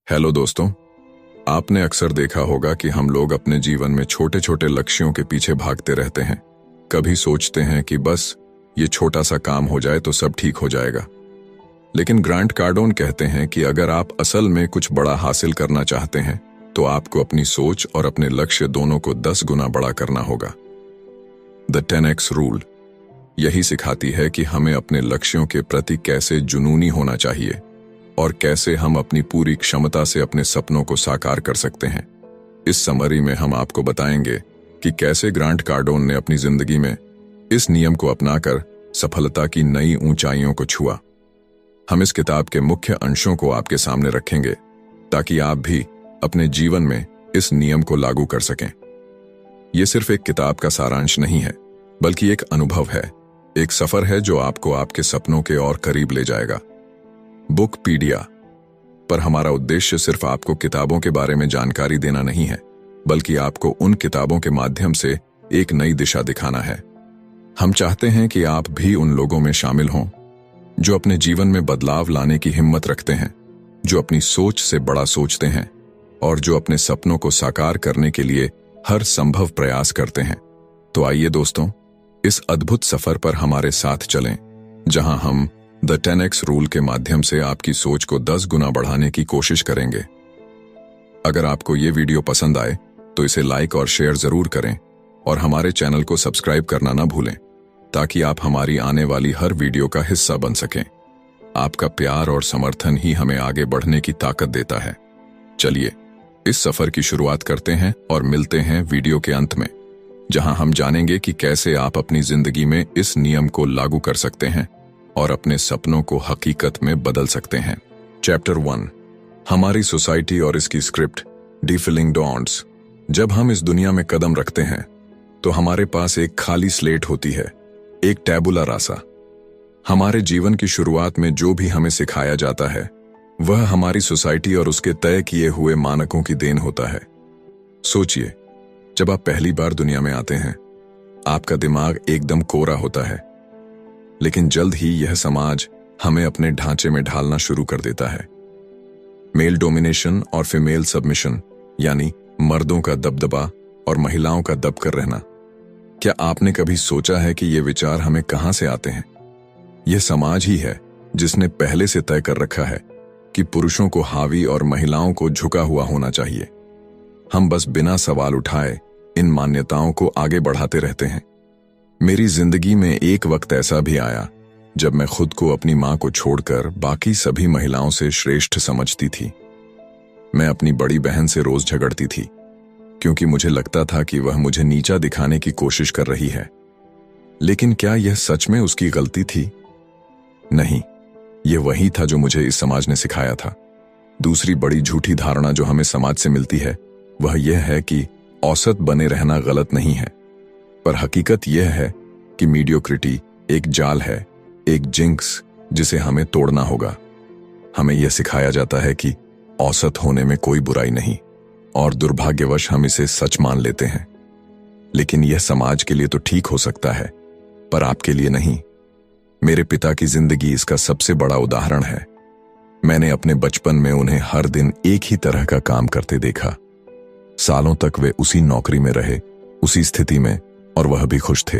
Hello दोस्तों। आपने अक्सर देखा होगा कि हम लोग अपने जीवन में छोटे छोटे लक्ष्यों के पीछे भागते रहते हैं। कभी सोचते हैं कि बस ये छोटा सा काम हो जाए तो सब ठीक हो जाएगा। लेकिन ग्रांट कार्डोन कहते हैं कि अगर आप असल में कुछ बड़ा हासिल करना चाहते हैं तो आपको अपनी सोच और अपने लक्ष्य दोनों को 10 गुना बड़ा करना होगा। द 10x रूल यही सिखाती है कि हमें अपने लक्ष्यों के प्रति कैसे जुनूनी होना चाहिए और कैसे हम अपनी पूरी क्षमता से अपने सपनों को साकार कर सकते हैं। इस समरी में हम आपको बताएंगे कि कैसे ग्रांट कार्डोन ने अपनी जिंदगी में इस नियम को अपनाकर सफलता की नई ऊंचाइयों को छुआ। हम इस किताब के मुख्य अंशों को आपके सामने रखेंगे ताकि आप भी अपने जीवन में इस नियम को लागू कर सकें। यह सिर्फ एक किताब का सारांश नहीं है, बल्कि एक अनुभव है, एक सफर है जो आपको आपके सपनों के और करीब ले जाएगा। बुकपीडिया पर हमारा उद्देश्य सिर्फ आपको किताबों के बारे में जानकारी देना नहीं है, बल्कि आपको उन किताबों के माध्यम से एक नई दिशा दिखाना है। हम चाहते हैं कि आप भी उन लोगों में शामिल हों जो अपने जीवन में बदलाव लाने की हिम्मत रखते हैं, जो अपनी सोच से बड़ा सोचते हैं और जो अपने सपनों को साकार करने के लिए हर संभव प्रयास करते हैं। तो आइए दोस्तों, इस अद्भुत सफर पर हमारे साथ चलें, जहां हम द 10x रूल के माध्यम से आपकी सोच को 10 गुना बढ़ाने की कोशिश करेंगे। अगर आपको ये वीडियो पसंद आए तो इसे लाइक और शेयर जरूर करें और हमारे चैनल को सब्सक्राइब करना ना भूलें, ताकि आप हमारी आने वाली हर वीडियो का हिस्सा बन सकें। आपका प्यार और समर्थन ही हमें आगे बढ़ने की ताकत देता है। चलिए इस सफर की शुरुआत करते हैं और मिलते हैं वीडियो के अंत में, जहां हम जानेंगे कि कैसे आप अपनी जिंदगी में इस नियम को लागू कर सकते हैं और अपने सपनों को हकीकत में बदल सकते हैं। चैप्टर 1, हमारी सोसाइटी और इसकी स्क्रिप्ट, डिफिलिंग डॉन्ट्स। जब हम इस दुनिया में कदम रखते हैं तो हमारे पास एक खाली स्लेट होती है, एक टैबुला रासा। हमारे जीवन की शुरुआत में जो भी हमें सिखाया जाता है वह हमारी सोसाइटी और उसके तय किए हुए मानकों की देन होता है। सोचिए, जब आप पहली बार दुनिया में आते हैं, आपका दिमाग एकदम कोरा होता है, लेकिन जल्द ही यह समाज हमें अपने ढांचे में ढालना शुरू कर देता है। मेल डोमिनेशन और फीमेल सबमिशन, यानी मर्दों का दबदबा और महिलाओं का दबकर रहना। क्या आपने कभी सोचा है कि ये विचार हमें कहां से आते हैं? यह समाज ही है जिसने पहले से तय कर रखा है कि पुरुषों को हावी और महिलाओं को झुका हुआ होना चाहिए। हम बस बिना सवाल उठाए इन मान्यताओं को आगे बढ़ाते रहते हैं। मेरी जिंदगी में एक वक्त ऐसा भी आया जब मैं खुद को अपनी मां को छोड़कर बाकी सभी महिलाओं से श्रेष्ठ समझती थी। मैं अपनी बड़ी बहन से रोज झगड़ती थी क्योंकि मुझे लगता था कि वह मुझे नीचा दिखाने की कोशिश कर रही है। लेकिन क्या यह सच में उसकी गलती थी? नहीं, यह वही था जो मुझे इस समाज ने सिखाया था। दूसरी बड़ी झूठी धारणा जो हमें समाज से मिलती है वह यह है कि औसत बने रहना गलत नहीं है, पर हकीकत यह है कि मीडियोक्रिटी एक जाल है, एक जिंक्स जिसे हमें तोड़ना होगा। हमें यह सिखाया जाता है कि औसत होने में कोई बुराई नहीं, और दुर्भाग्यवश हम इसे सच मान लेते हैं। लेकिन यह समाज के लिए तो ठीक हो सकता है, पर आपके लिए नहीं। मेरे पिता की जिंदगी इसका सबसे बड़ा उदाहरण है। मैंने अपने बचपन में उन्हें हर दिन एक ही तरह का काम करते देखा। सालों तक वे उसी नौकरी में रहे, उसी स्थिति में, और वह भी खुश थे।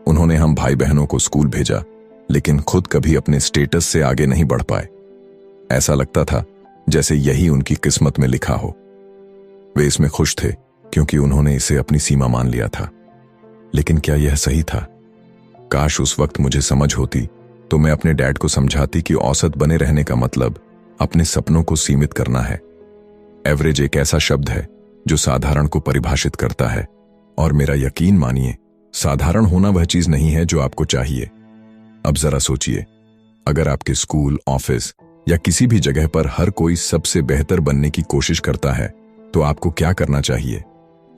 उन्होंने हम भाई बहनों को स्कूल भेजा, लेकिन खुद कभी अपने स्टेटस से आगे नहीं बढ़ पाए। ऐसा लगता था जैसे यही उनकी किस्मत में लिखा हो। वे इसमें खुश थे क्योंकि उन्होंने इसे अपनी सीमा मान लिया था। लेकिन क्या यह सही था? काश उस वक्त मुझे समझ होती तो मैं अपने डैड को समझाती कि औसत बने रहने का मतलब अपने सपनों को सीमित करना है। एवरेज एक ऐसा शब्द है जो साधारण को परिभाषित करता है, और मेरा यकीन मानिए, साधारण होना वह चीज नहीं है जो आपको चाहिए। अब जरा सोचिए, अगर आपके स्कूल, ऑफिस या किसी भी जगह पर हर कोई सबसे बेहतर बनने की कोशिश करता है तो आपको क्या करना चाहिए?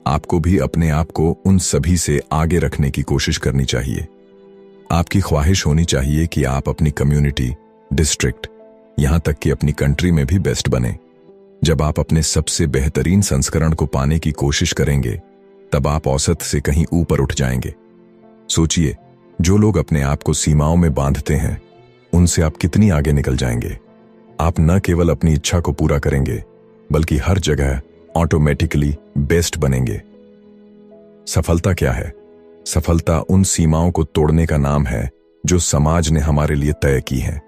आपको भी अपने आप को उन सभी से आगे रखने की कोशिश करनी चाहिए। आपकी ख्वाहिश होनी चाहिए कि आप अपनी कम्युनिटी, डिस्ट्रिक्ट, यहां तक कि अपनी कंट्री में भी बेस्ट बने। जब आप अपने सबसे बेहतरीन संस्करण को पाने की कोशिश करेंगे तब आप औसत से कहीं ऊपर उठ जाएंगे। सोचिए, जो लोग अपने आप को सीमाओं में बांधते हैं उनसे आप कितनी आगे निकल जाएंगे। आप न केवल अपनी इच्छा को पूरा करेंगे बल्कि हर जगह ऑटोमेटिकली बेस्ट बनेंगे। सफलता क्या है? सफलता उन सीमाओं को तोड़ने का नाम है जो समाज ने हमारे लिए तय की हैं।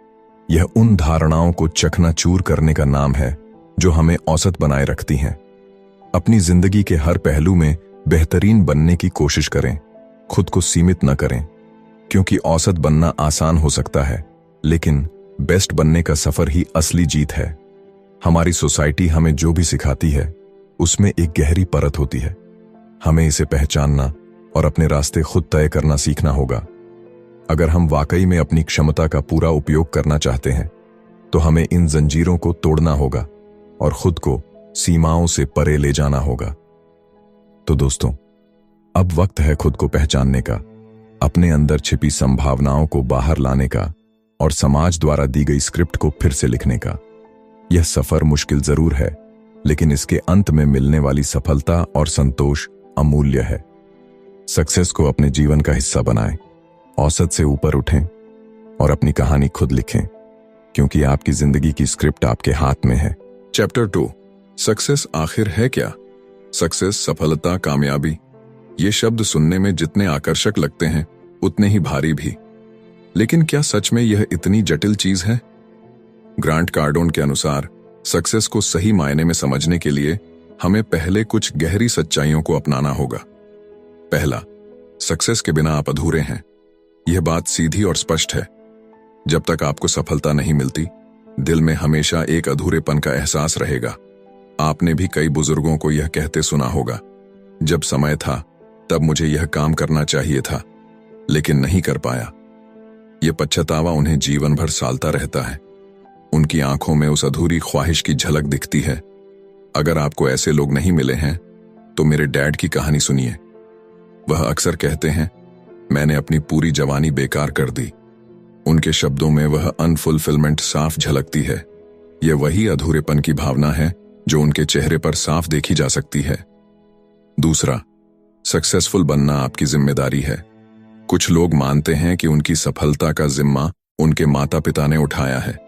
यह उन धारणाओं को चकनाचूर करने का नाम है जो हमें औसत बनाए रखती हैं। अपनी जिंदगी के हर पहलू में बेहतरीन बनने की कोशिश करें, खुद को सीमित न करें, क्योंकि औसत बनना आसान हो सकता है, लेकिन बेस्ट बनने का सफर ही असली जीत है। हमारी सोसाइटी हमें जो भी सिखाती है उसमें एक गहरी परत होती है। हमें इसे पहचानना और अपने रास्ते खुद तय करना सीखना होगा। अगर हम वाकई में अपनी क्षमता का पूरा उपयोग करना चाहते हैं तो हमें इन जंजीरों को तोड़ना होगा और खुद को सीमाओं से परे ले जाना होगा। तो दोस्तों, अब वक्त है खुद को पहचानने का, अपने अंदर छिपी संभावनाओं को बाहर लाने का और समाज द्वारा दी गई स्क्रिप्ट को फिर से लिखने का। यह सफर मुश्किल जरूर है, लेकिन इसके अंत में मिलने वाली सफलता और संतोष अमूल्य है। सक्सेस को अपने जीवन का हिस्सा बनाएं, औसत से ऊपर उठें और अपनी कहानी खुद लिखें, क्योंकि आपकी जिंदगी की स्क्रिप्ट आपके हाथ में है। चैप्टर 2, सक्सेस आखिर है क्या? सक्सेस, सफलता, कामयाबी, ये शब्द सुनने में जितने आकर्षक लगते हैं उतने ही भारी भी। लेकिन क्या सच में यह इतनी जटिल चीज है? ग्रांट कार्डोन के अनुसार सक्सेस को सही मायने में समझने के लिए हमें पहले कुछ गहरी सच्चाइयों को अपनाना होगा। पहला, सक्सेस के बिना आप अधूरे हैं। यह बात सीधी और स्पष्ट है। जब तक आपको सफलता नहीं मिलती, दिल में हमेशा एक अधूरेपन का एहसास रहेगा। आपने भी कई बुजुर्गों को यह कहते सुना होगा, जब समय था तब मुझे यह काम करना चाहिए था, लेकिन नहीं कर पाया। यह पछतावा उन्हें जीवन भर सालता रहता है। उनकी आंखों में उस अधूरी ख्वाहिश की झलक दिखती है। अगर आपको ऐसे लोग नहीं मिले हैं तो मेरे डैड की कहानी सुनिए। वह अक्सर कहते हैं, मैंने अपनी पूरी जवानी बेकार कर दी। उनके शब्दों में वह अनफुलफिलमेंट साफ झलकती है। यह वही अधूरेपन की भावना है जो उनके चेहरे पर साफ देखी जा सकती है। दूसरा, सक्सेसफुल बनना आपकी जिम्मेदारी है। कुछ लोग मानते हैं कि उनकी सफलता का जिम्मा उनके माता पिता ने उठाया है।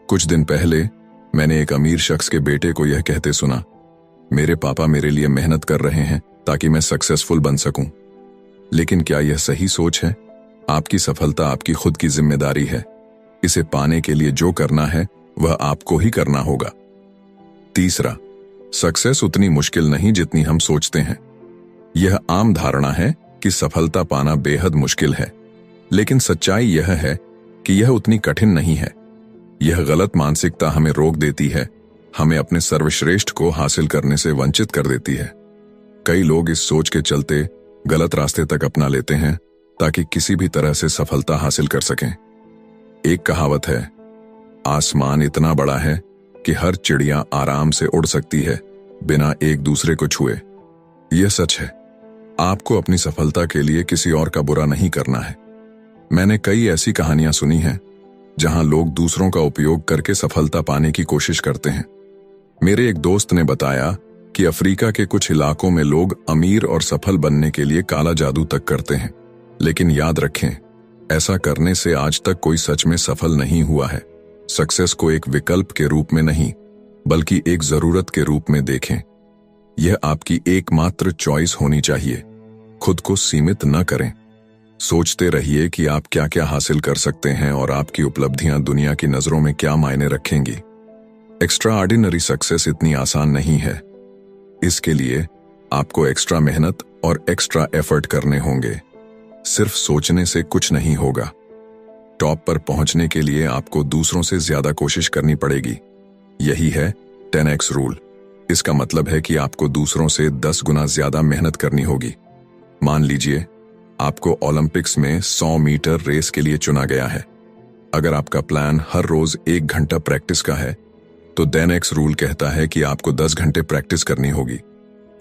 कुछ दिन पहले मैंने एक अमीर शख्स के बेटे को यह कहते सुना, मेरे पापा मेरे लिए मेहनत कर रहे हैं ताकि मैं सक्सेसफुल बन सकूं। लेकिन क्या यह सही सोच है? आपकी सफलता आपकी खुद की जिम्मेदारी है। इसे पाने के लिए जो करना है वह आपको ही करना होगा। तीसरा, सक्सेस उतनी मुश्किल नहीं जितनी हम सोचते हैं। यह आम धारणा है कि सफलता पाना बेहद मुश्किल है, लेकिन सच्चाई यह है कि यह उतनी कठिन नहीं है। यह गलत मानसिकता हमें रोक देती है, हमें अपने सर्वश्रेष्ठ को हासिल करने से वंचित कर देती है। कई लोग इस सोच के चलते गलत रास्ते तक अपना लेते हैं ताकि किसी भी तरह से सफलता हासिल कर सकें। एक कहावत है, आसमान इतना बड़ा है कि हर चिड़िया आराम से उड़ सकती है बिना एक दूसरे को छुए। यह सच है। आपको अपनी सफलता के लिए किसी और का बुरा नहीं करना है। मैंने कई ऐसी कहानियां सुनी हैं जहां लोग दूसरों का उपयोग करके सफलता पाने की कोशिश करते हैं। मेरे एक दोस्त ने बताया कि अफ्रीका के कुछ इलाकों में लोग अमीर और सफल बनने के लिए काला जादू तक करते हैं। लेकिन याद रखें, ऐसा करने से आज तक कोई सच में सफल नहीं हुआ है। सक्सेस को एक विकल्प के रूप में नहीं, बल्कि एक जरूरत के रूप में देखें। यह आपकी एकमात्र चॉइस होनी चाहिए। खुद को सीमित न करें। सोचते रहिए कि आप क्या क्या हासिल कर सकते हैं और आपकी उपलब्धियां दुनिया की नजरों में क्या मायने रखेंगी। एक्स्ट्रा ऑर्डिनरी सक्सेस इतनी आसान नहीं है। इसके लिए आपको एक्स्ट्रा मेहनत और एक्स्ट्रा एफर्ट करने होंगे। सिर्फ सोचने से कुछ नहीं होगा। टॉप पर पहुंचने के लिए आपको दूसरों से ज्यादा कोशिश करनी पड़ेगी। यही है 10x रूल। इसका मतलब है कि आपको दूसरों से 10 गुना ज्यादा मेहनत करनी होगी। मान लीजिए आपको ओलंपिक्स में 100 मीटर रेस के लिए चुना गया है। अगर आपका प्लान हर रोज 1 घंटा प्रैक्टिस का है, तो 10x रूल कहता है कि आपको 10 घंटे प्रैक्टिस करनी होगी।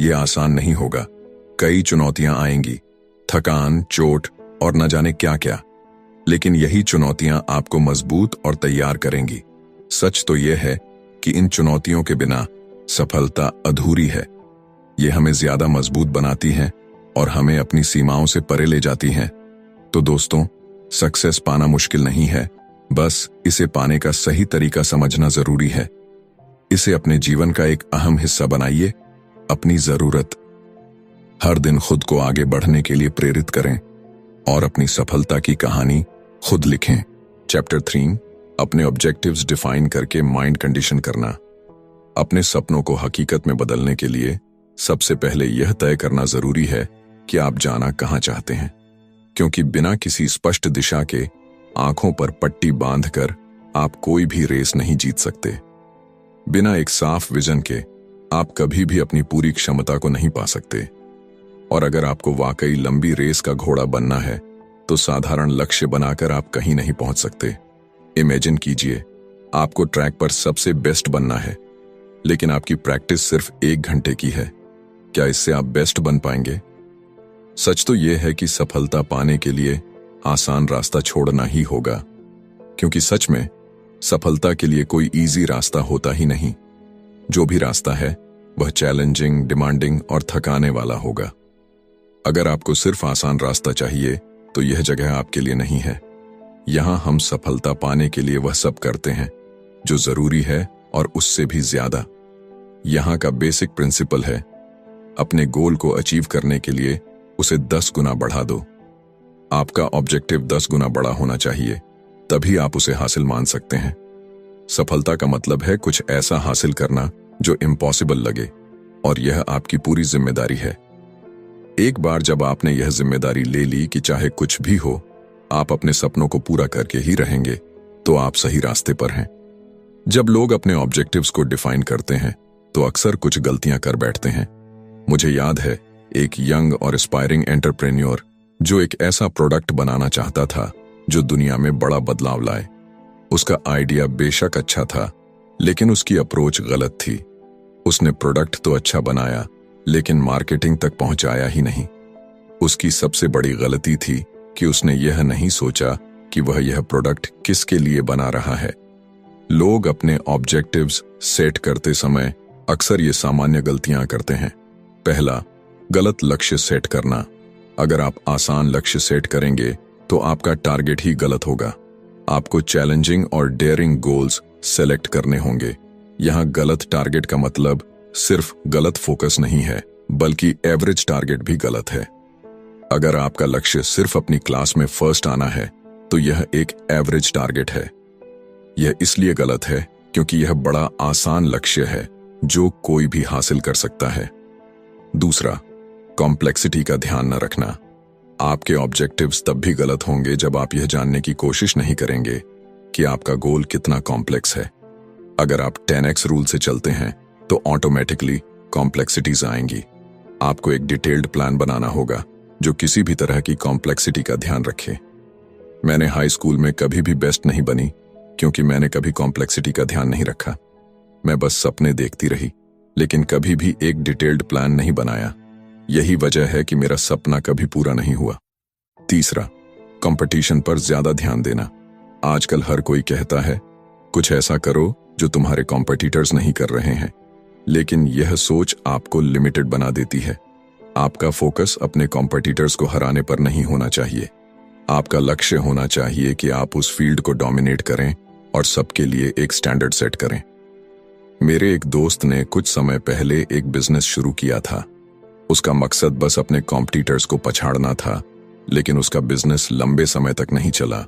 यह आसान नहीं होगा। कई चुनौतियां आएंगी, थकान, चोट और न जाने क्या क्या। लेकिन यही चुनौतियां आपको मजबूत और तैयार करेंगी। सच तो यह है कि इन चुनौतियों के बिना सफलता अधूरी है। ये हमें ज्यादा मजबूत बनाती हैं और हमें अपनी सीमाओं से परे ले जाती हैं। तो दोस्तों, सक्सेस पाना मुश्किल नहीं है, बस इसे पाने का सही तरीका समझना जरूरी है। इसे अपने जीवन का एक अहम हिस्सा बनाइए। अपनी जरूरत। हर दिन खुद को आगे बढ़ने के लिए प्रेरित करें और अपनी सफलता की कहानी खुद लिखें। चैप्टर 3, अपने ऑब्जेक्टिव्स डिफाइन करके माइंड कंडीशन करना। अपने सपनों को हकीकत में बदलने के लिए सबसे पहले यह तय करना जरूरी है कि आप जाना कहां चाहते हैं, क्योंकि बिना किसी स्पष्ट दिशा के आंखों पर पट्टी बांधकर आप कोई भी रेस नहीं जीत सकते। बिना एक साफ विजन के आप कभी भी अपनी पूरी क्षमता को नहीं पा सकते। और अगर आपको वाकई लंबी रेस का घोड़ा बनना है तो साधारण लक्ष्य बनाकर आप कहीं नहीं पहुंच सकते। इमेजिन कीजिए, आपको ट्रैक पर सबसे बेस्ट बनना है, लेकिन आपकी प्रैक्टिस सिर्फ 1 घंटे की है। क्या इससे आप बेस्ट बन पाएंगे? सच तो यह है कि सफलता पाने के लिए आसान रास्ता छोड़ना ही होगा, क्योंकि सच में सफलता के लिए कोई इजी रास्ता होता ही नहीं। जो भी रास्ता है वह चैलेंजिंग, डिमांडिंग और थकाने वाला होगा। अगर आपको सिर्फ आसान रास्ता चाहिए तो यह जगह आपके लिए नहीं है। यहां हम सफलता पाने के लिए वह सब करते हैं जो जरूरी है और उससे भी ज्यादा। यहां का बेसिक प्रिंसिपल है, अपने गोल को अचीव करने के लिए उसे 10 गुना बढ़ा दो। आपका ऑब्जेक्टिव 10 गुना बड़ा होना चाहिए, तभी आप उसे हासिल मान सकते हैं। सफलता का मतलब है कुछ ऐसा हासिल करना जो इम्पॉसिबल लगे, और यह आपकी पूरी जिम्मेदारी है। एक बार जब आपने यह जिम्मेदारी ले ली कि चाहे कुछ भी हो आप अपने सपनों को पूरा करके ही रहेंगे, तो आप सही रास्ते पर हैं। जब लोग अपने ऑब्जेक्टिव्स को डिफाइन करते हैं तो अक्सर कुछ गलतियां कर बैठते हैं। मुझे याद है एक यंग और एस्पायरिंग एंटरप्रेन्योर जो एक ऐसा प्रोडक्ट बनाना चाहता था जो दुनिया में बड़ा बदलाव लाए। उसका आइडिया बेशक अच्छा था, लेकिन उसकी अप्रोच गलत थी। उसने प्रोडक्ट तो अच्छा बनाया, लेकिन मार्केटिंग तक पहुंचाया ही नहीं। उसकी सबसे बड़ी गलती थी कि उसने यह नहीं सोचा कि वह यह प्रोडक्ट किसके लिए बना रहा है। लोग अपने ऑब्जेक्टिव्स सेट करते समय अक्सर ये सामान्य गलतियां करते हैं। पहला, गलत लक्ष्य सेट करना। अगर आप आसान लक्ष्य सेट करेंगे तो आपका टारगेट ही गलत होगा। आपको चैलेंजिंग और डेयरिंग गोल्स सेलेक्ट करने होंगे। यहां गलत टारगेट का मतलब सिर्फ गलत फोकस नहीं है, बल्कि एवरेज टारगेट भी गलत है। अगर आपका लक्ष्य सिर्फ अपनी क्लास में फर्स्ट आना है तो यह एक एवरेज टारगेट है। यह इसलिए गलत है क्योंकि यह बड़ा आसान लक्ष्य है जो कोई भी हासिल कर सकता है। दूसरा, कॉम्प्लेक्सिटी का ध्यान न रखना। आपके ऑब्जेक्टिव्स तब भी गलत होंगे जब आप यह जानने की कोशिश नहीं करेंगे कि आपका गोल कितना कॉम्प्लेक्स है। अगर आप 10x रूल से चलते हैं तो ऑटोमेटिकली कॉम्प्लेक्सिटीज आएंगी। आपको एक डिटेल्ड प्लान बनाना होगा जो किसी भी तरह की कॉम्प्लेक्सिटी का ध्यान रखे। मैंने हाई स्कूल में कभी भी बेस्ट नहीं बनी क्योंकि मैंने कभी कॉम्प्लेक्सिटी का ध्यान नहीं रखा। मैं बस सपने देखती रही, लेकिन कभी भी एक डिटेल्ड प्लान नहीं बनाया। यही वजह है कि मेरा सपना कभी पूरा नहीं हुआ। तीसरा, कंपटीशन पर ज्यादा ध्यान देना। आजकल हर कोई कहता है कुछ ऐसा करो जो तुम्हारे कॉम्पिटिटर्स नहीं कर रहे हैं, लेकिन यह सोच आपको लिमिटेड बना देती है। आपका फोकस अपने कॉम्पिटिटर्स को हराने पर नहीं होना चाहिए। आपका लक्ष्य होना चाहिए कि आप उस फील्ड को डोमिनेट करें और सबके लिए एक स्टैंडर्ड सेट करें। मेरे एक दोस्त ने कुछ समय पहले एक बिजनेस शुरू किया था। उसका मकसद बस अपने कॉम्पिटिटर्स को पछाड़ना था, लेकिन उसका बिजनेस लंबे समय तक नहीं चला।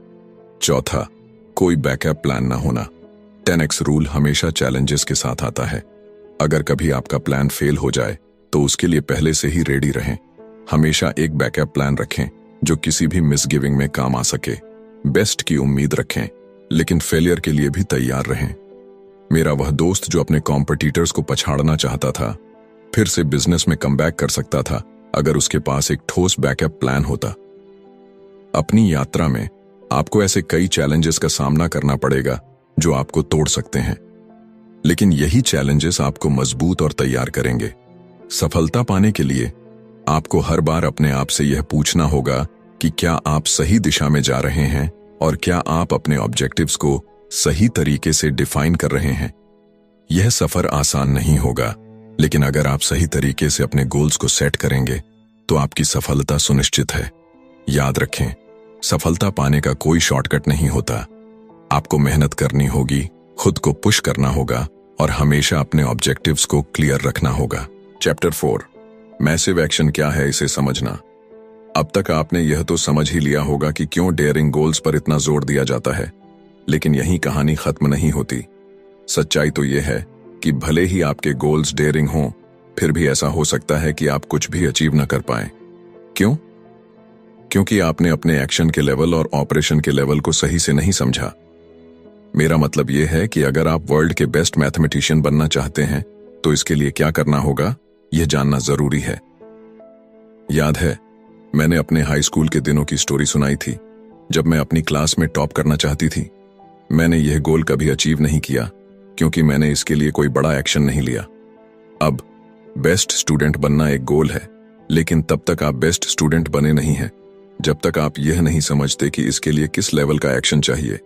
चौथा, कोई बैकअप प्लान ना होना। 10x रूल हमेशा चैलेंजेस के साथ आता है। अगर कभी आपका प्लान फेल हो जाए तो उसके लिए पहले से ही रेडी रहें। हमेशा एक बैकअप प्लान रखें जो किसी भी मिसगिविंग में काम आ सके। बेस्ट की उम्मीद रखें, लेकिन फेलियर के लिए भी तैयार रहें। मेरा वह दोस्त जो अपने कॉम्पिटिटर्स को पछाड़ना चाहता था, फिर से बिजनेस में कमबैक कर सकता था अगर उसके पास एक ठोस बैकअप प्लान होता। अपनी यात्रा में आपको ऐसे कई चैलेंजेस का सामना करना पड़ेगा जो आपको तोड़ सकते हैं, लेकिन यही चैलेंजेस आपको मजबूत और तैयार करेंगे। सफलता पाने के लिए आपको हर बार अपने आप से यह पूछना होगा कि क्या आप सही दिशा में जा रहे हैं और क्या आप अपने ऑब्जेक्टिव्स को सही तरीके से डिफाइन कर रहे हैं। यह सफर आसान नहीं होगा, लेकिन अगर आप सही तरीके से अपने गोल्स को सेट करेंगे तो आपकी सफलता सुनिश्चित है। याद रखें, सफलता पाने का कोई शॉर्टकट नहीं होता। आपको मेहनत करनी होगी, खुद को पुश करना होगा और हमेशा अपने ऑब्जेक्टिव्स को क्लियर रखना होगा। चैप्टर 4, मैसिव एक्शन क्या है, इसे समझना। अब तक आपने यह तो समझ ही लिया होगा कि क्यों डेयरिंग गोल्स पर इतना जोर दिया जाता है, लेकिन यही कहानी खत्म नहीं होती। सच्चाई तो यह है कि भले ही आपके गोल्स डेयरिंग हों, फिर भी ऐसा हो सकता है कि आप कुछ भी अचीव न कर पाएं। क्यों? क्योंकि आपने अपने एक्शन के लेवल और ऑपरेशन के लेवल को सही से नहीं समझा। मेरा मतलब यह है कि अगर आप वर्ल्ड के बेस्ट मैथमेटिशियन बनना चाहते हैं, तो इसके लिए क्या करना होगा, यह जानना जरूरी है। याद है, मैंने अपने हाई स्कूल के दिनों की स्टोरी सुनाई थी, जब मैं अपनी क्लास में टॉप करना चाहती थी। मैंने यह गोल कभी अचीव नहीं किया, क्योंकि मैंने इसके लिए कोई बड़ा एक्शन नहीं लिया। अब बेस्ट स्टूडेंट बनना एक गोल है, लेकिन तब तक आप बेस्ट स्टूडेंट बने नहीं हैं, जब तक आप यह नहीं समझते कि इसके लिए किस लेवल का एक्शन चाहिए।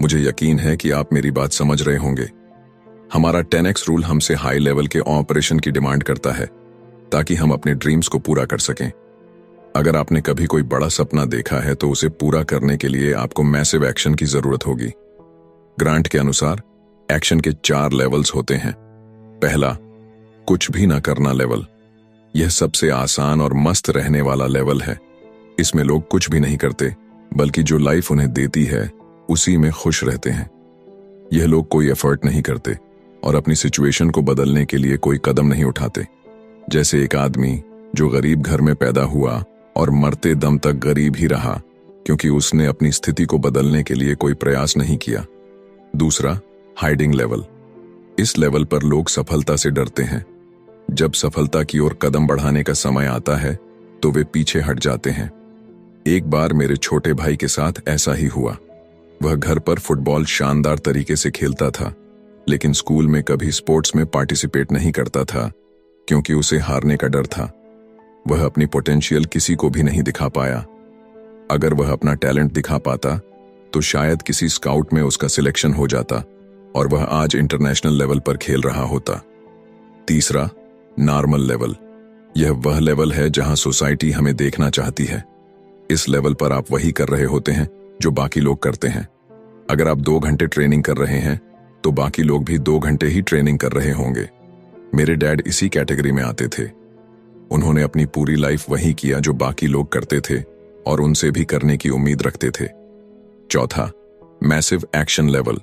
मुझे यकीन है कि आप मेरी बात समझ रहे होंगे। हमारा 10x रूल हमसे हाई लेवल के ऑपरेशन की डिमांड करता है, ताकि हम अपने ड्रीम्स को पूरा कर सकें। अगर आपने कभी कोई बड़ा सपना देखा है, तो उसे पूरा करने के लिए आपको मैसिव एक्शन की जरूरत होगी। ग्रांट के अनुसार एक्शन के 4 लेवल्स होते हैं। पहला, कुछ भी ना करना लेवल। यह सबसे आसान और मस्त रहने वाला लेवल है। इसमें लोग कुछ भी नहीं करते, बल्कि जो लाइफ उन्हें देती है उसी में खुश रहते हैं। यह लोग कोई एफर्ट नहीं करते और अपनी सिचुएशन को बदलने के लिए कोई कदम नहीं उठाते। जैसे एक आदमी जो गरीब घर में पैदा हुआ और मरते दम तक गरीब ही रहा, क्योंकि उसने अपनी स्थिति को बदलने के लिए कोई प्रयास नहीं किया। दूसरा, हाइडिंग लेवल। इस लेवल पर लोग सफलता से डरते हैं। जब सफलता की ओर कदम बढ़ाने का समय आता है, तो वे पीछे हट जाते हैं। एक बार मेरे छोटे भाई के साथ ऐसा ही हुआ। वह घर पर फुटबॉल शानदार तरीके से खेलता था, लेकिन स्कूल में कभी स्पोर्ट्स में पार्टिसिपेट नहीं करता था, क्योंकि उसे हारने का डर था। वह अपनी पोटेंशियल किसी को भी नहीं दिखा पाया। अगर वह अपना टैलेंट दिखा पाता, तो शायद किसी स्काउट में उसका सिलेक्शन हो जाता और वह आज इंटरनेशनल लेवल पर खेल रहा होता। तीसरा, नॉर्मल लेवल। यह वह लेवल है जहां सोसाइटी हमें देखना चाहती है। इस लेवल पर आप वही कर रहे होते हैं जो बाकी लोग करते हैं। अगर आप 2 घंटे ट्रेनिंग कर रहे हैं, तो बाकी लोग भी 2 घंटे ही ट्रेनिंग कर रहे होंगे। मेरे डैड इसी कैटेगरी में आते थे। उन्होंने अपनी पूरी लाइफ वही किया जो बाकी लोग करते थे और उनसे भी करने की उम्मीद रखते थे। चौथा, मैसिव एक्शन लेवल।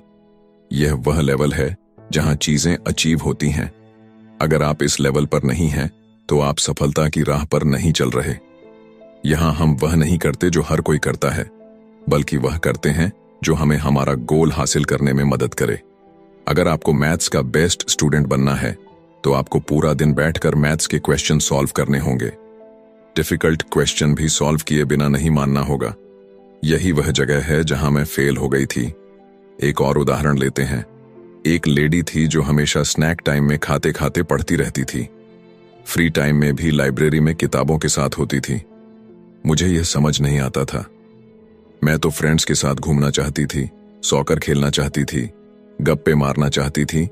यह वह लेवल है जहां चीजें अचीव होती हैं। अगर आप इस लेवल पर नहीं हैं, तो आप सफलता की राह पर नहीं चल रहे। यहां हम वह नहीं करते जो हर कोई करता है, बल्कि वह करते हैं जो हमें हमारा गोल हासिल करने में मदद करे। अगर आपको मैथ्स का बेस्ट स्टूडेंट बनना है, तो आपको पूरा दिन बैठकर मैथ्स के क्वेश्चन सॉल्व करने होंगे। डिफिकल्ट क्वेश्चन भी सॉल्व किए बिना नहीं मानना होगा। यही वह जगह है जहां मैं फेल हो गई थी। एक और उदाहरण लेते हैं। एक लेडी थी जो हमेशा स्नैक टाइम में खाते खाते पढ़ती रहती थी। फ्री टाइम में भी लाइब्रेरी में किताबों के साथ होती थी। मुझे यह समझ नहीं आता था। मैं तो फ्रेंड्स के साथ घूमना चाहती थी, सॉकर खेलना चाहती थी, गप्पे मारना चाहती थी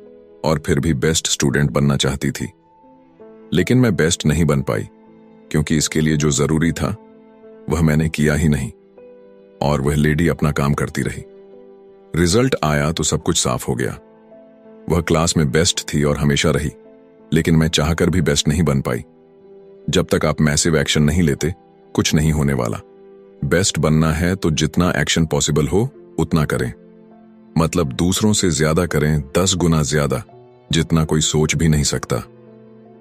और फिर भी बेस्ट स्टूडेंट बनना चाहती थी। लेकिन मैं बेस्ट नहीं बन पाई, क्योंकि इसके लिए जो जरूरी था वह मैंने किया ही नहीं, और वह लेडी अपना काम करती रही। रिजल्ट आया तो सब कुछ साफ हो गया। वह क्लास में बेस्ट थी और हमेशा रही, लेकिन मैं चाहकर भी बेस्ट नहीं बन पाई। जब तक आप मैसिव एक्शन नहीं लेते, कुछ नहीं होने वाला। बेस्ट बनना है तो जितना एक्शन पॉसिबल हो उतना करें। मतलब दूसरों से ज्यादा करें, 10 गुना ज्यादा, जितना कोई सोच भी नहीं सकता।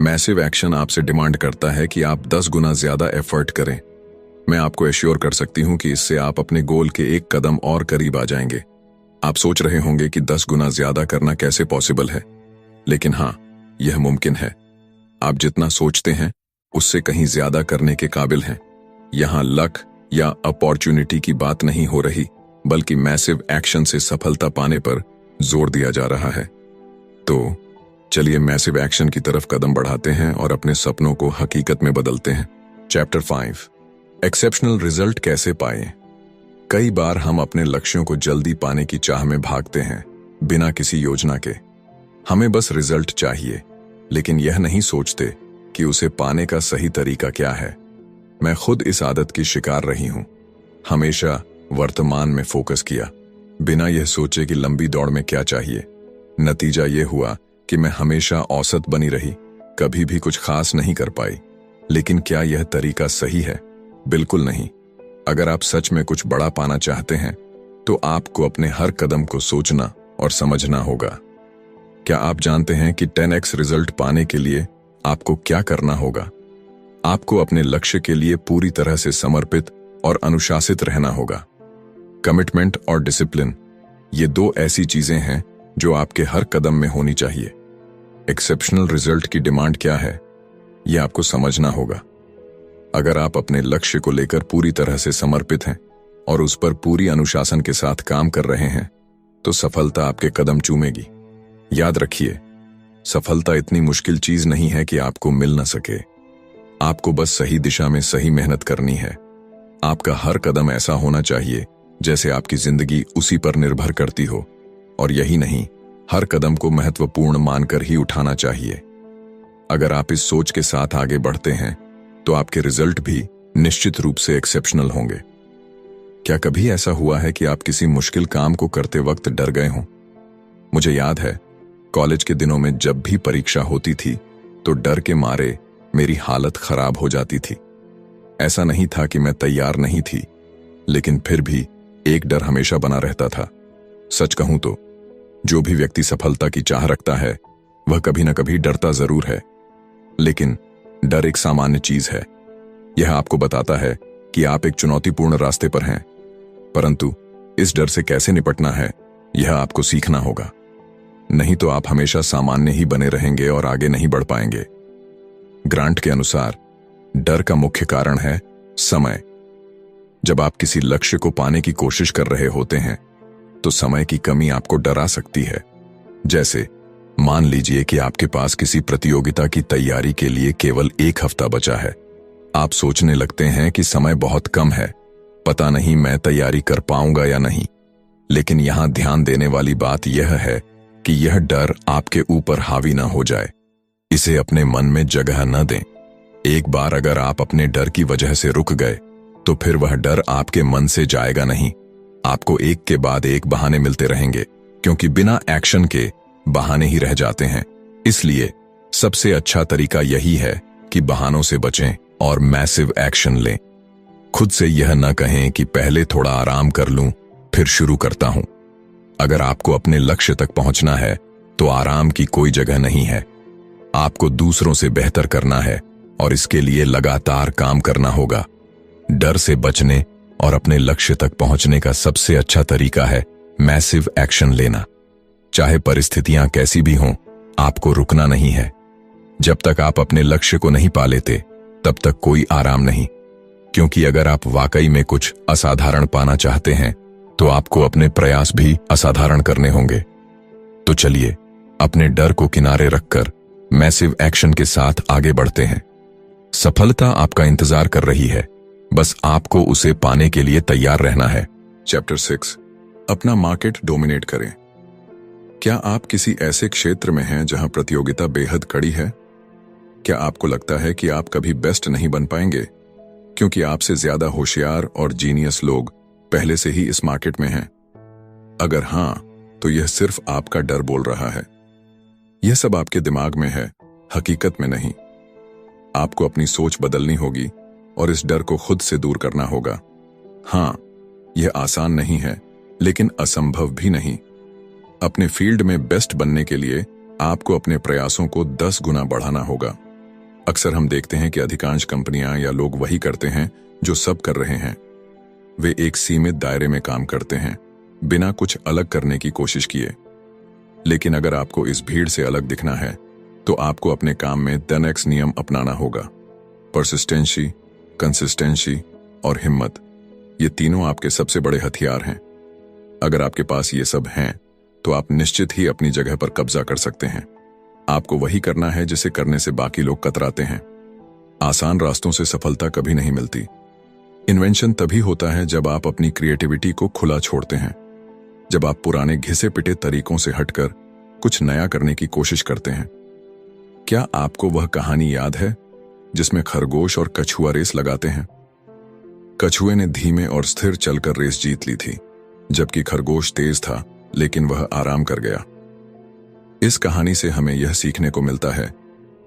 मैसिव एक्शन आपसे डिमांड करता है कि आप 10 गुना ज्यादा एफर्ट करें। मैं आपको एश्योर कर सकती हूं कि इससे आप अपने गोल के एक कदम और करीब आ जाएंगे। आप सोच रहे होंगे कि 10 गुना ज्यादा करना कैसे पॉसिबल है, लेकिन हां, यह मुमकिन है। आप जितना सोचते हैं उससे कहीं ज्यादा करने के काबिल हैं। यहां लक या अपॉर्चुनिटी की बात नहीं हो रही, बल्कि मैसिव एक्शन से सफलता पाने पर जोर दिया जा रहा है। तो चलिए मैसिव एक्शन की तरफ कदम बढ़ाते हैं और अपने सपनों को हकीकत में बदलते हैं। चैप्टर 5, एक्सेप्शनल रिजल्ट कैसे पाएं। कई बार हम अपने लक्ष्यों को जल्दी पाने की चाह में भागते हैं, बिना किसी योजना के। हमें बस रिजल्ट चाहिए, लेकिन यह नहीं सोचते कि उसे पाने का सही तरीका क्या है। मैं खुद इस आदत की शिकार रही हूं। हमेशा वर्तमान में फोकस किया, बिना यह सोचे कि लंबी दौड़ में क्या चाहिए। नतीजा यह हुआ कि मैं हमेशा औसत बनी रही, कभी भी कुछ खास नहीं कर पाई। लेकिन क्या यह तरीका सही है? बिल्कुल नहीं। अगर आप सच में कुछ बड़ा पाना चाहते हैं तो आपको अपने हर कदम को सोचना और समझना होगा। क्या आप जानते हैं कि 10x रिजल्ट पाने के लिए आपको क्या करना होगा? आपको अपने लक्ष्य के लिए पूरी तरह से समर्पित और अनुशासित रहना होगा। कमिटमेंट और डिसिप्लिन, ये दो ऐसी चीजें हैं जो आपके हर कदम में होनी चाहिए। एक्सेप्शनल रिजल्ट की डिमांड क्या है, यह आपको समझना होगा। अगर आप अपने लक्ष्य को लेकर पूरी तरह से समर्पित हैं और उस पर पूरी अनुशासन के साथ काम कर रहे हैं तो सफलता आपके कदम चूमेगी। याद रखिए, सफलता इतनी मुश्किल चीज नहीं है कि आपको मिल न सके। आपको बस सही दिशा में सही मेहनत करनी है। आपका हर कदम ऐसा होना चाहिए जैसे आपकी जिंदगी उसी पर निर्भर करती हो, और यही नहीं, हर कदम को महत्वपूर्ण मानकर ही उठाना चाहिए। अगर आप इस सोच के साथ आगे बढ़ते हैं तो आपके रिजल्ट भी निश्चित रूप से एक्सेप्शनल होंगे। क्या कभी ऐसा हुआ है कि आप किसी मुश्किल काम को करते वक्त डर गए हों? मुझे याद है, कॉलेज के दिनों में जब भी परीक्षा होती थी तो डर के मारे मेरी हालत खराब हो जाती थी। ऐसा नहीं था कि मैं तैयार नहीं थी, लेकिन फिर भी एक डर हमेशा बना रहता था। सच कहूं तो जो भी व्यक्ति सफलता की चाह रखता है वह कभी न कभी डरता जरूर है, लेकिन डर एक सामान्य चीज है। यह आपको बताता है कि आप एक चुनौतीपूर्ण रास्ते पर हैं, परंतु इस डर से कैसे निपटना है यह आपको सीखना होगा। नहीं तो आप हमेशा सामान्य ही बने रहेंगे और आगे नहीं बढ़ पाएंगे। ग्रांट के अनुसार डर का मुख्य कारण है समय। जब आप किसी लक्ष्य को पाने की कोशिश कर रहे होते हैं तो समय की कमी आपको डरा सकती है। जैसे मान लीजिए कि आपके पास किसी प्रतियोगिता की तैयारी के लिए केवल 1 हफ्ता बचा है। आप सोचने लगते हैं कि समय बहुत कम है, पता नहीं मैं तैयारी कर पाऊंगा या नहीं। लेकिन यहां ध्यान देने वाली बात यह है कि यह डर आपके ऊपर हावी ना हो जाए। इसे अपने मन में जगह न दें। एक बार अगर आप अपने डर की वजह से रुक गए तो फिर वह डर आपके मन से जाएगा नहीं। आपको एक के बाद एक बहाने मिलते रहेंगे, क्योंकि बिना एक्शन के बहाने ही रह जाते हैं। इसलिए सबसे अच्छा तरीका यही है कि बहानों से बचें और मैसिव एक्शन लें। खुद से यह न कहें कि पहले थोड़ा आराम कर लूं फिर शुरू करता हूं। अगर आपको अपने लक्ष्य तक पहुंचना है तो आराम की कोई जगह नहीं है। आपको दूसरों से बेहतर करना है और इसके लिए लगातार काम करना होगा। डर से बचने और अपने लक्ष्य तक पहुंचने का सबसे अच्छा तरीका है मैसिव एक्शन लेना। चाहे परिस्थितियां कैसी भी हों, आपको रुकना नहीं है। जब तक आप अपने लक्ष्य को नहीं पा लेते तब तक कोई आराम नहीं, क्योंकि अगर आप वाकई में कुछ असाधारण पाना चाहते हैं तो आपको अपने प्रयास भी असाधारण करने होंगे। तो चलिए अपने डर को किनारे रखकर मैसिव एक्शन के साथ आगे बढ़ते हैं। सफलता आपका इंतजार कर रही है, बस आपको उसे पाने के लिए तैयार रहना है। चैप्टर 6, अपना मार्केट डोमिनेट करें। क्या आप किसी ऐसे क्षेत्र में हैं जहां प्रतियोगिता बेहद कड़ी है? क्या आपको लगता है कि आप कभी बेस्ट नहीं बन पाएंगे क्योंकि आपसे ज्यादा होशियार और जीनियस लोग पहले से ही इस मार्केट में हैं? अगर हां, तो यह सिर्फ आपका डर बोल रहा है। यह सब आपके दिमाग में है, हकीकत में नहीं। आपको अपनी सोच बदलनी होगी और इस डर को खुद से दूर करना होगा। हां, यह आसान नहीं है, लेकिन असंभव भी नहीं। अपने फील्ड में बेस्ट बनने के लिए आपको अपने प्रयासों को 10 गुना बढ़ाना होगा। अक्सर हम देखते हैं कि अधिकांश कंपनियां या लोग वही करते हैं जो सब कर रहे हैं। वे एक सीमित दायरे में काम करते हैं, बिना कुछ अलग करने की कोशिश किए। लेकिन अगर आपको इस भीड़ से अलग दिखना है तो आपको अपने काम में 10x नियम अपनाना होगा। परसिस्टेंसी, कंसिस्टेंसी और हिम्मत, ये तीनों आपके सबसे बड़े हथियार हैं। अगर आपके पास ये सब हैं तो आप निश्चित ही अपनी जगह पर कब्जा कर सकते हैं। आपको वही करना है जिसे करने से बाकी लोग कतराते हैं। आसान रास्तों से सफलता कभी नहीं मिलती। इन्वेंशन तभी होता है जब आप अपनी क्रिएटिविटी को खुला छोड़ते हैं, जब आप पुराने घिसे पिटे तरीकों से हटकर कुछ नया करने की कोशिश करते हैं। क्या आपको वह कहानी याद है जिसमें खरगोश और कछुआ रेस लगाते हैं? कछुए ने धीमे और स्थिर चलकर रेस जीत ली थी, जबकि खरगोश तेज था लेकिन वह आराम कर गया। इस कहानी से हमें यह सीखने को मिलता है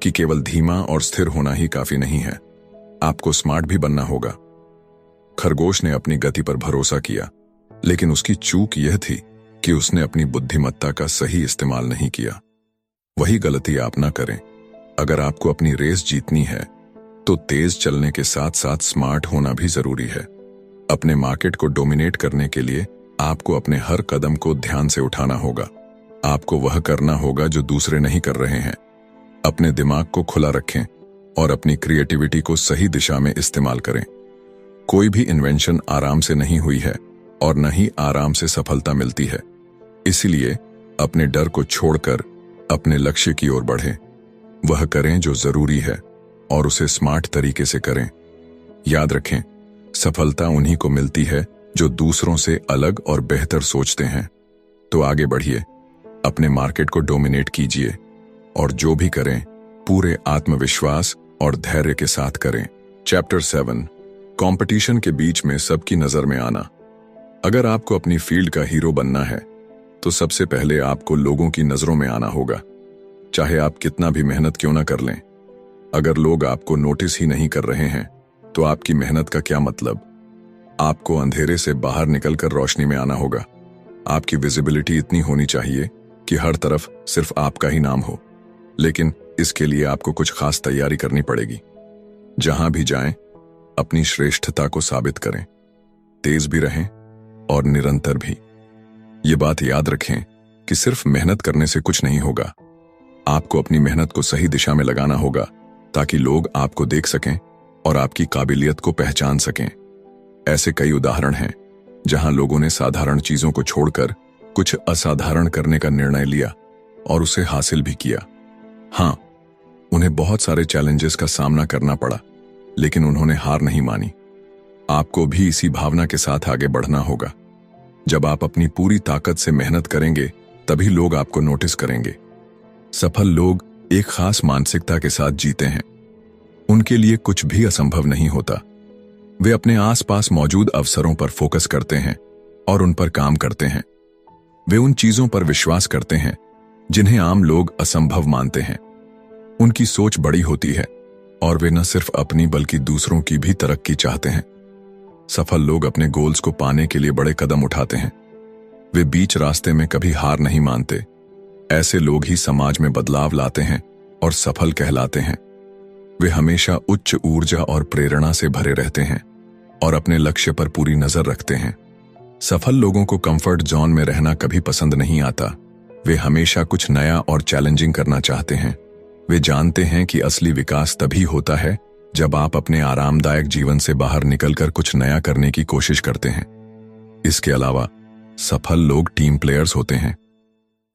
कि केवल धीमा और स्थिर होना ही काफी नहीं है, आपको स्मार्ट भी बनना होगा। खरगोश ने अपनी गति पर भरोसा किया, लेकिन उसकी चूक यह थी कि उसने अपनी बुद्धिमत्ता का सही इस्तेमाल नहीं किया। वही गलती आप ना करें। अगर आपको अपनी रेस जीतनी है तो तेज चलने के साथ साथ स्मार्ट होना भी जरूरी है। अपने मार्केट को डोमिनेट करने के लिए आपको अपने हर कदम को ध्यान से उठाना होगा। आपको वह करना होगा जो दूसरे नहीं कर रहे हैं। अपने दिमाग को खुला रखें और अपनी क्रिएटिविटी को सही दिशा में इस्तेमाल करें। कोई भी इन्वेंशन आराम से नहीं हुई है और न ही आराम से सफलता मिलती है। इसलिए अपने डर को छोड़कर अपने लक्ष्य की ओर बढ़ें। वह करें जो जरूरी है और उसे स्मार्ट तरीके से करें। याद रखें, सफलता उन्हीं को मिलती है जो दूसरों से अलग और बेहतर सोचते हैं। तो आगे बढ़िए, अपने मार्केट को डोमिनेट कीजिए और जो भी करें पूरे आत्मविश्वास और धैर्य के साथ करें। चैप्टर 7, कंपटीशन के बीच में सबकी नजर में आना। अगर आपको अपनी फील्ड का हीरो बनना है तो सबसे पहले आपको लोगों की नजरों में आना होगा, चाहे आप कितना भी मेहनत क्यों ना कर लें। अगर लोग आपको नोटिस ही नहीं कर रहे हैं तो आपकी मेहनत का क्या मतलब। आपको अंधेरे से बाहर निकलकर रोशनी में आना होगा। आपकी विजिबिलिटी इतनी होनी चाहिए कि हर तरफ सिर्फ आपका ही नाम हो, लेकिन इसके लिए आपको कुछ खास तैयारी करनी पड़ेगी। जहां भी जाएं, अपनी श्रेष्ठता को साबित करें, तेज भी रहें और निरंतर भी। ये बात याद रखें कि सिर्फ मेहनत करने से कुछ नहीं होगा। आपको अपनी मेहनत को सही दिशा में लगाना होगा ताकि लोग आपको देख सकें और आपकी काबिलियत को पहचान सकें। ऐसे कई उदाहरण हैं जहां लोगों ने साधारण चीजों को छोड़कर कुछ असाधारण करने का निर्णय लिया और उसे हासिल भी किया। हां, उन्हें बहुत सारे चैलेंजेस का सामना करना पड़ा, लेकिन उन्होंने हार नहीं मानी। आपको भी इसी भावना के साथ आगे बढ़ना होगा। जब आप अपनी पूरी ताकत से मेहनत करेंगे तभी लोग आपको नोटिस करेंगे। सफल लोग एक खास मानसिकता के साथ जीते हैं। उनके लिए कुछ भी असंभव नहीं होता। वे अपने आसपास मौजूद अवसरों पर फोकस करते हैं और उन पर काम करते हैं। वे उन चीजों पर विश्वास करते हैं जिन्हें आम लोग असंभव मानते हैं। उनकी सोच बड़ी होती है और वे न सिर्फ अपनी बल्कि दूसरों की भी तरक्की चाहते हैं। सफल लोग अपने गोल्स को पाने के लिए बड़े कदम उठाते हैं। वे बीच रास्ते में कभी हार नहीं मानते। ऐसे लोग ही समाज में बदलाव लाते हैं और सफल कहलाते हैं। वे हमेशा उच्च ऊर्जा और प्रेरणा से भरे रहते हैं और अपने लक्ष्य पर पूरी नजर रखते हैं। सफल लोगों को कंफर्ट जोन में रहना कभी पसंद नहीं आता। वे हमेशा कुछ नया और चैलेंजिंग करना चाहते हैं। वे जानते हैं कि असली विकास तभी होता है जब आप अपने आरामदायक जीवन से बाहर निकलकर कुछ नया करने की कोशिश करते हैं। इसके अलावा सफल लोग टीम प्लेयर्स होते हैं।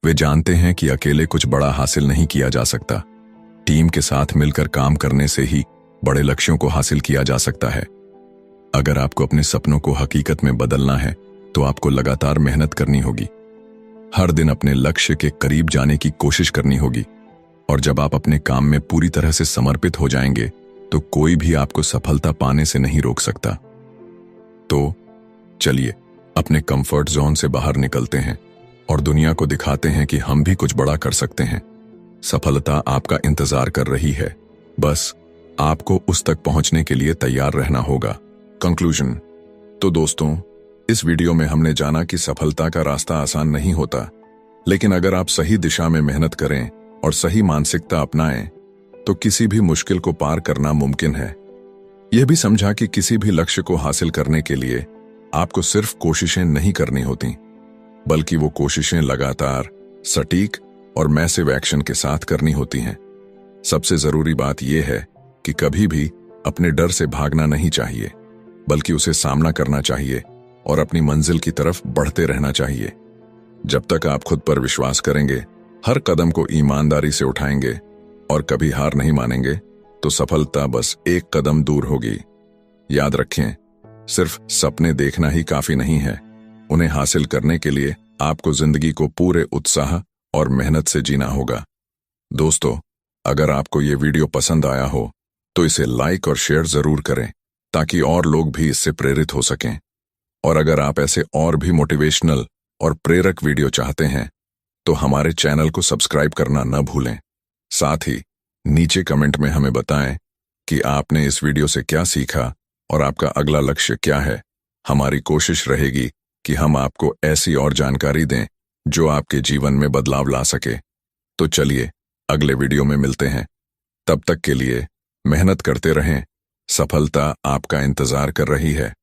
वे जानते हैं कि अकेले कुछ बड़ा हासिल नहीं किया जा सकता। टीम के साथ मिलकर काम करने से ही बड़े लक्ष्यों को हासिल किया जा सकता है। अगर आपको अपने सपनों को हकीकत में बदलना है तो आपको लगातार मेहनत करनी होगी। हर दिन अपने लक्ष्य के करीब जाने की कोशिश करनी होगी और जब आप अपने काम में पूरी तरह से समर्पित हो जाएंगे तो कोई भी आपको सफलता पाने से नहीं रोक सकता। तो चलिए अपने कंफर्ट जोन से बाहर निकलते हैं और दुनिया को दिखाते हैं कि हम भी कुछ बड़ा कर सकते हैं। सफलता आपका इंतजार कर रही है, बस आपको उस तक पहुंचने के लिए तैयार रहना होगा। कंक्लूजन। तो दोस्तों, इस वीडियो में हमने जाना कि सफलता का रास्ता आसान नहीं होता, लेकिन अगर आप सही दिशा में मेहनत करें और सही मानसिकता अपनाएं तो किसी भी मुश्किल को पार करना मुमकिन है। यह भी समझा कि किसी भी लक्ष्य को हासिल करने के लिए आपको सिर्फ कोशिशें नहीं करनी होती, बल्कि वो कोशिशें लगातार, सटीक और मैसिव एक्शन के साथ करनी होती हैं। सबसे जरूरी बात यह है कि कभी भी अपने डर से भागना नहीं चाहिए, बल्कि उसे सामना करना चाहिए और अपनी मंजिल की तरफ बढ़ते रहना चाहिए। जब तक आप खुद पर विश्वास करेंगे, हर कदम को ईमानदारी से उठाएंगे और कभी हार नहीं मानेंगे, तो सफलता बस एक कदम दूर होगी। याद रखें, सिर्फ सपने देखना ही काफी नहीं है। उन्हें हासिल करने के लिए आपको जिंदगी को पूरे उत्साह और मेहनत से जीना होगा। दोस्तों, अगर आपको ये वीडियो पसंद आया हो तो इसे लाइक और शेयर जरूर करें ताकि और लोग भी इससे प्रेरित हो सकें। और अगर आप ऐसे और भी मोटिवेशनल और प्रेरक वीडियो चाहते हैं तो हमारे चैनल को सब्सक्राइब करना न भूलें। साथ ही नीचे कमेंट में हमें बताएं कि आपने इस वीडियो से क्या सीखा और आपका अगला लक्ष्य क्या है। हमारी कोशिश रहेगी कि हम आपको ऐसी और जानकारी दें जो आपके जीवन में बदलाव ला सके। तो चलिए अगले वीडियो में मिलते हैं। तब तक के लिए मेहनत करते रहें, सफलता आपका इंतजार कर रही है।